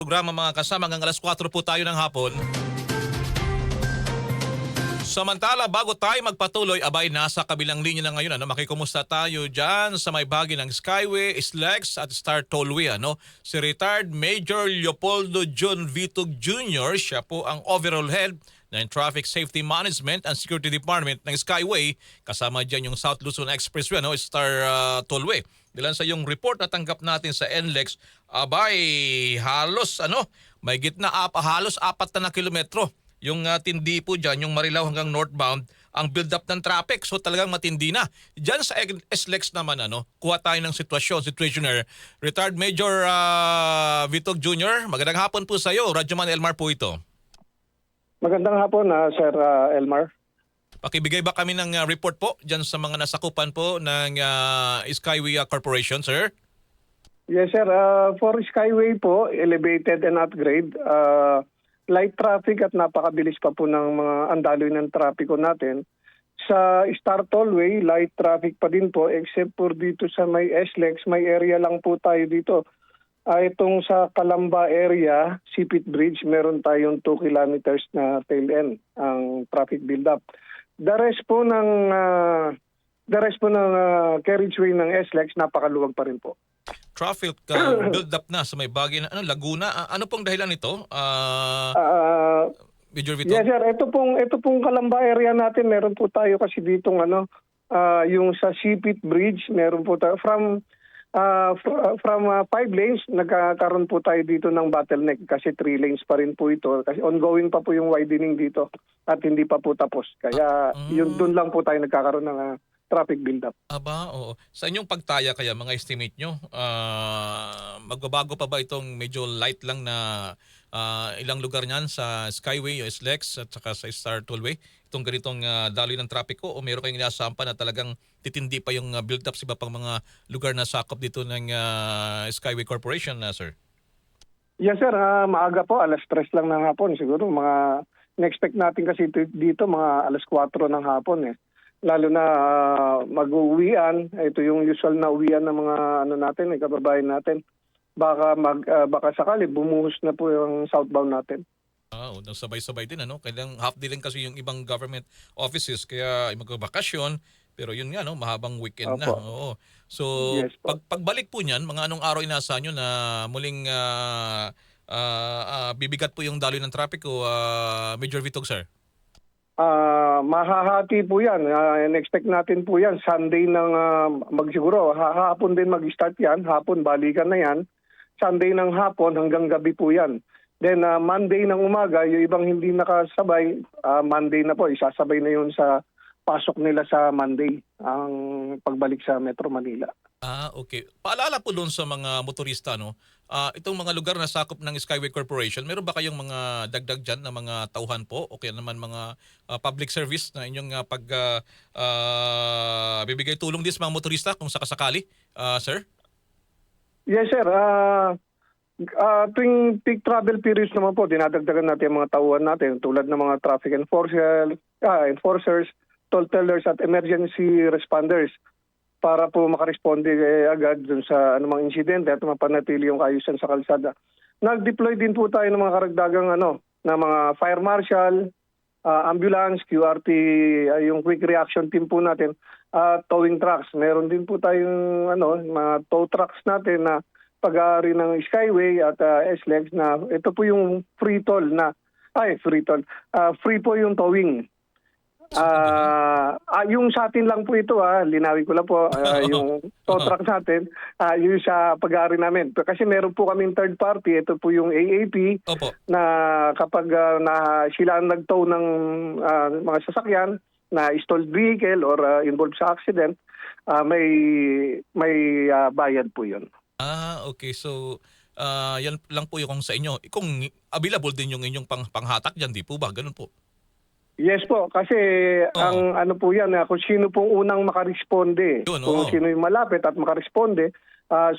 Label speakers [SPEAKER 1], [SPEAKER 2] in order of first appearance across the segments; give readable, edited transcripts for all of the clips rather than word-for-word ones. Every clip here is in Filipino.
[SPEAKER 1] Programa mga kasama hanggang alas 4 po tayo ng hapon. Samantala, bago tayo magpatuloy, abay nasa kabilang linya na ngayon. Makikumusta tayo dyan sa may bahagi ng Skyway, SLEX at Star Tollway. Si retired Major Leopoldo John Vitug Jr., siya po ang overall head ng Traffic Safety Management and Security Department ng Skyway. Kasama dyan yung South Luzon Expressway, Star Tollway. Dilan sa yung report na tanggap natin sa NLEX, abay halos may gitna halos 4 na kilometro. Yung tindi po dyan, yung Marilao hanggang northbound, ang build-up ng traffic. So talagang matindi na. Dyan sa SLEX naman, kuha tayo ng situationer. Retired Major Vitug Jr., magandang hapon po sa iyo. Radyoman Elmar po ito.
[SPEAKER 2] Magandang hapon, Sir Elmar.
[SPEAKER 1] Pakibigay ba kami ng report po dyan sa mga nasakupan po ng Skyway Corporation, sir?
[SPEAKER 2] Yes, sir. For Skyway po, elevated and upgrade. Light traffic at napakabilis pa po ng mga andaloy ng trapiko natin. Sa Star Tollway, light traffic pa din po except for dito sa may SLEX, may area lang po tayo dito. Itong sa Calamba area, Sipit Bridge, meron tayong 2 kilometers na tail end ang traffic build-up. The rest po ng carriageway ng SLEX, napakaluwag pa rin po.
[SPEAKER 1] Traffic build-up na sa may bagay na Laguna. Ano pong dahilan nito? Major Vitug?
[SPEAKER 2] Yes, sir. Ito pong Calamba area natin, meron po tayo kasi ditong yung sa Sipit Bridge, meron po tayo from 5 lanes, nagkakaroon po tayo dito ng bottleneck kasi 3 lanes pa rin po ito. Kasi ongoing pa po yung widening dito at hindi pa po tapos. Kaya yun doon lang po tayo nagkakaroon ng traffic build-up.
[SPEAKER 1] Aba, oo. Sa inyong pagtaya kaya, mga estimate nyo, magbabago pa ba itong medyo light lang na ilang lugar niyan sa Skyway, o SLEX at saka sa Star Tollway? Itong ganitong daloy ng trapiko o meron kayong inaasahan pa na talagang titindi pa yung build-up sa iba pang mga lugar na sakop dito ng Skyway Corporation, sir?
[SPEAKER 2] Yes, sir. Maaga po, alas 3 lang ng hapon. Siguro mga na-expect natin kasi dito mga alas 4 ng hapon. Lalo na mag-uwian, ito yung usual na uwian ng mga natin, kababayan natin. Baka sakali bumuhos na po yung southbound natin.
[SPEAKER 1] Sabay-sabay din kailang half day lang kasi yung ibang government offices kaya magbakasyon, pero yun nga mahabang weekend na. Oo. So
[SPEAKER 2] yes,
[SPEAKER 1] pagbalik po niyan, mga anong araw inaasahan nyo na muling bibigat po yung daloy ng trapiko, Major Vitug, sir?
[SPEAKER 2] Mahahati po yan. In-expect natin po yan. Sunday ng magsiguro. Hapon din mag-start yan. Hapon, balikan na yan. Sunday ng hapon hanggang gabi po yan. Then Monday ng umaga, yung ibang hindi nakasabay, Monday na po. Isasabay na yun sa pasok nila sa Monday, ang pagbalik sa Metro Manila.
[SPEAKER 1] Okay. Paalala po doon sa mga motorista, itong mga lugar na sakop ng Skyway Corporation, meron ba kayong mga dagdag dyan na mga tauhan po o kaya naman mga public service na inyong bibigay tulong din sa mga motorista kung sakasakali, sir?
[SPEAKER 2] Yes, sir. Tuwing peak travel periods naman po, dinadagdagan natin ang mga tauhan natin tulad ng mga traffic enforcers, toll tellers at emergency responders para po makaresponde agad dun sa anumang insidente at mapanatili yung kaayusan sa kalsada. Nag-deploy din po tayo ng mga karagdagang na mga fire marshal, ambulance, QRT, yung quick reaction team po natin, towing trucks. Meron din po tayong mga tow trucks natin na pag-aari ng Skyway at SLEX na ito po yung free po yung towing. Yung sa atin lang po ito, linawin ko lang po, yung tow truck natin, yung sa pag-aari namin. Kasi meron po kaming third party, ito po yung AAP,
[SPEAKER 1] Opo.
[SPEAKER 2] na kapag sila ang nag-tow ng mga sasakyan na stalled vehicle or involved sa accident, may bayad po yun.
[SPEAKER 1] Okay. So, yan lang po yung sa inyo. Kung available din yung inyong panghatak dyan, di po ba? Ganun po.
[SPEAKER 2] Yes po, kasi ang po yan, kung sino pong unang makaresponde, kung sino yung malapit at makaresponde,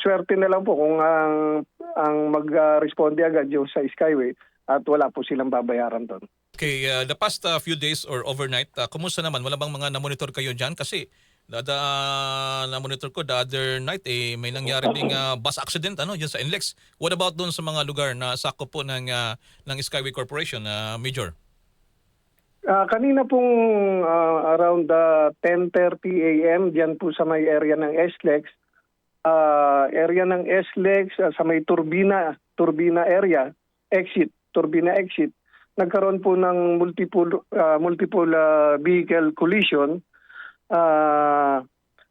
[SPEAKER 2] swerte na lang po kung ang mag-responde agad yung sa Skyway at wala po silang babayaran doon.
[SPEAKER 1] Okay, the past few days or overnight, kumusta naman? Wala bang mga na-monitor kayo dyan? Kasi Na-monitor ko the other night may nangyari ding bus accident diyan sa NLEX. What about doon sa mga lugar na sakop po ng Skyway Corporation, Major?
[SPEAKER 2] Kanina pong around 10:30 a.m. diyan po sa may area ng SLEX, sa may turbina area, turbina exit, nagkaroon po ng multiple vehicle collision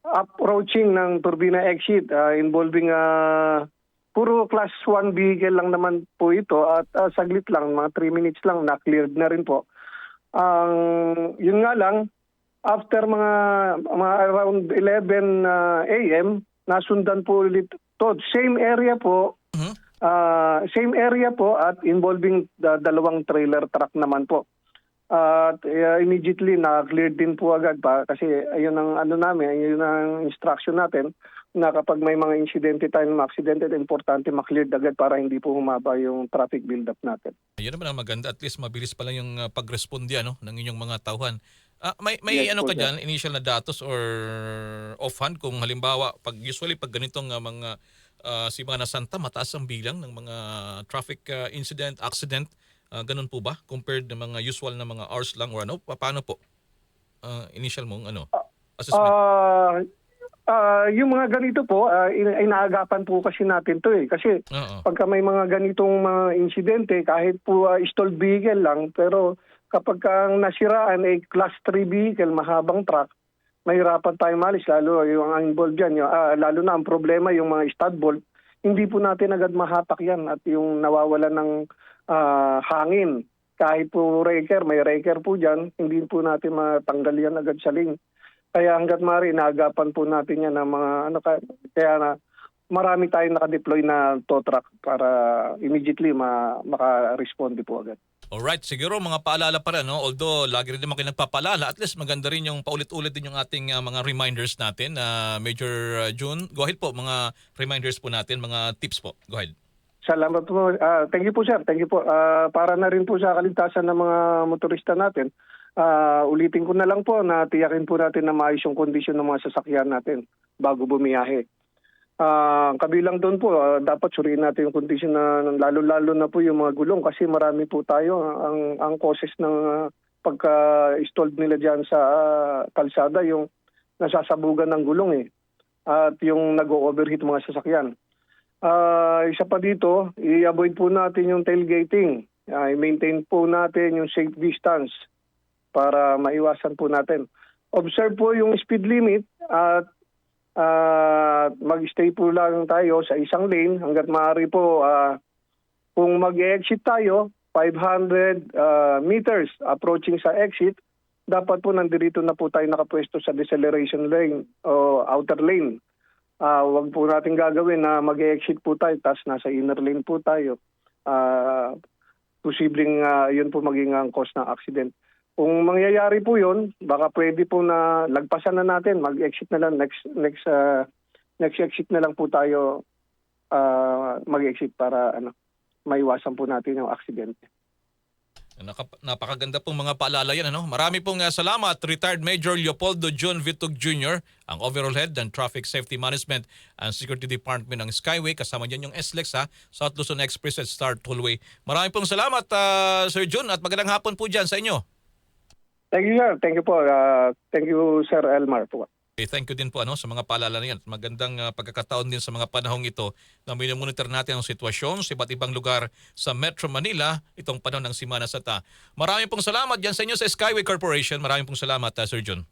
[SPEAKER 2] approaching ng turbina exit involving puro class 1 vehicle lang naman po ito at saglit lang, mga 3 minutes lang na-cleared na rin po. Yun nga lang, after mga around 11 a.m., nasundan po ulit to. Same area po at involving dalawang trailer truck naman po. At immediately na-cleared din po agad pa kasi ayun ang ayun ang instruction natin na kapag may mga insidente tayo, mga aksidente, importante ma-cleared agad para hindi po humaba yung traffic build-up natin.
[SPEAKER 1] Yun naman ang maganda, at least mabilis pala yung pag-responde ng inyong mga tauhan. May
[SPEAKER 2] Yes,
[SPEAKER 1] ka
[SPEAKER 2] po,
[SPEAKER 1] dyan, initial na datos or offhand kung halimbawa, usually pag ganitong mga Simana Santa, mataas ang bilang ng mga traffic incident, accident, ganun po ba? Compared na mga usual na mga hours lang or paano po? Initial mong assessment?
[SPEAKER 2] Yung mga ganito po, inaagapan po kasi natin to Kasi pagka may mga ganitong mga insidente, kahit po stalled vehicle lang, pero kapag ang nasiraan ay class 3 vehicle, mahabang truck, mahirapan tayo malis, lalo yung ang involved dyan. Lalo na ang problema, yung mga stud bolt, hindi po natin agad mahatak yan at yung nawawala ng hangin. Kahit po may raker po dyan, hindi po natin matanggal yan agad sa lane. Kaya hanggat maaari, naagapan po natin yan ng mga kaya na marami tayong nakadeploy na tow truck para immediately maka-respond po agad.
[SPEAKER 1] Alright, siguro mga paalala pa rin, although lagi rin naman kayo nagpapaalala, at least maganda rin yung paulit-ulit din yung ating mga reminders natin. Major June, go ahead po, mga reminders po natin, mga tips po. Go ahead.
[SPEAKER 2] Salamat po. Thank you po, sir. Thank you po. Para na rin po sa kaligtasan ng mga motorista natin, ulitin ko na lang po na tiyakin po natin na maayos yung kondisyon ng mga sasakyan natin bago bumiyahe. Kabilang doon po, dapat suriin natin yung kondisyon na lalo-lalo na po yung mga gulong kasi marami po tayo. Ang causes ng pagka-stalled nila dyan sa kalsada, yung nasasabugan ng gulong at yung nag-overheat mga sasakyan. Isa pa dito, i-avoid po natin yung tailgating. I-maintain po natin yung safe distance para maiwasan po natin. Observe po yung speed limit at mag-stay po lang tayo sa isang lane hanggat maaari po. Kung mag-exit tayo, 500 meters approaching sa exit, dapat po nandirito na po tayo nakapwesto sa deceleration lane o outer lane. Huwag po natin gagawin na mag-exit po tayo tapos nasa inner lane po tayo. Posibleng yun po maging ang cause ng accident. Kung mangyayari po yun, baka pwede po na lagpasan na natin, mag-exit na lang, next exit na lang po tayo mag-exit para maiwasan po natin yung aksidente.
[SPEAKER 1] Napakaganda pong mga paalala yan. Marami pong salamat, Retired Major Leopoldo June Vitug Jr., ang overall head ng Traffic Safety Management and Security Department ng Skyway. Kasama dyan yung SLEX, South Luzon Express at Star Tollway. Marami pong salamat, Sir June, at magandang hapon po dyan sa inyo.
[SPEAKER 2] Thank you, sir. Thank you po. Thank you, Sir Elmar po.
[SPEAKER 1] Okay, thank you din po sa mga paalala na yan. Magandang pagkakataon din sa mga panahong ito na minumonitor natin ang sitwasyon sa iba't ibang lugar sa Metro Manila itong panahon ng Simana Santa. Maraming pong salamat dyan sa inyo sa Skyway Corporation. Maraming pong salamat, Sir John.